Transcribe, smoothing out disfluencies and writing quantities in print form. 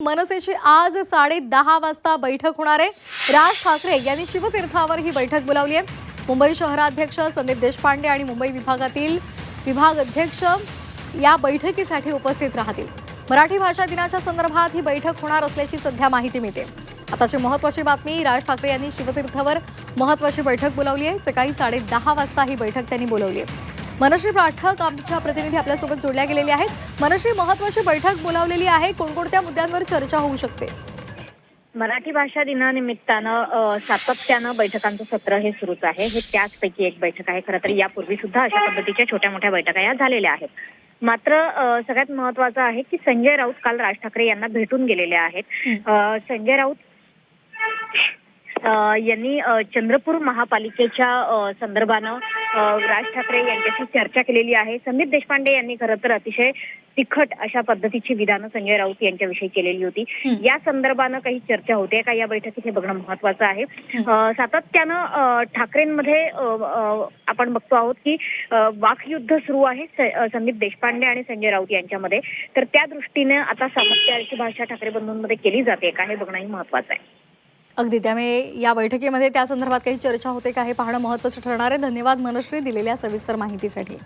मनसेची आज 10:30 वाजता बैठक होणार आहे। राज ठाकरे यांनी शिवतीर्थावर ही बैठक बोलावली आहे। मुंबई शहराध्यक्ष संदीप देशपांडे आणि मुंबई विभागातील विभाग अध्यक्ष या बैठकीसाठी उपस्थित राहतील। मराठी भाषा दिनाच्या संदर्भात ही बैठक होणार असल्याची सध्या माहिती मिळते। आताची महत्त्वाची बातमी, राज ठाकरे यांनी शिवतीर्थावर महत्त्वाची बैठक बोलावली आहे। सकाळी 10:30 वाजता ही बैठक त्यांनी बोलावली आहे। मनश्री पाठक आमच्या प्रतिनिधी आपल्यासोबत जोडल्या गेलेले आहेत। मनश्री, महत्त्वाची बैठक बोलावलेली आहे, कोणकोणत्या मुद्द्यांवर चर्चा होऊ शकते? मराठी भाषा दिनानिमित्तानं सातत्यानं बैठकांचं सत्र हे सुरूच आहे। हे त्याचपैकी एक बैठक आहे। खरं तर यापूर्वी सुद्धा अशा पद्धतीच्या छोट्या मोठ्या बैठका या झालेल्या आहेत। मात्र सगळ्यात महत्त्वाचं आहे की संजय राऊत काल राज ठाकरे यांना भेटून गेलेले आहेत। संजय राऊत यांनी चंद्रपूर महापालिकेच्या संदर्भानं राज ठाकरे यांच्याशी चर्चा केलेली आहे। संदीप देशपांडे यांनी खरं तर अतिशय तिखट अशा पद्धतीची विधानं संजय राऊत यांच्याविषयी केलेली होती। या संदर्भानं काही चर्चा होते का या बैठकीत हे बघणं महत्त्वाचं आहे। सातत्यानं ठाकरेंमध्ये आपण बघतो आहोत की वाकयुद्ध सुरू आहे संदीप देशपांडे आणि संजय राऊत यांच्यामध्ये। तर त्या दृष्टीने आता सामर्थ्याची भाषा ठाकरे बंधूंमध्ये केली जाते का हे बघणंही महत्त्वाचं आहे। अगदी, त्यामुळे या बैठकीमध्ये त्या संदर्भात काही चर्चा होते का हे पाहणं महत्त्वाचं ठरणार आहे। धन्यवाद मनश्री, दिलेल्या सविस्तर माहितीसाठी।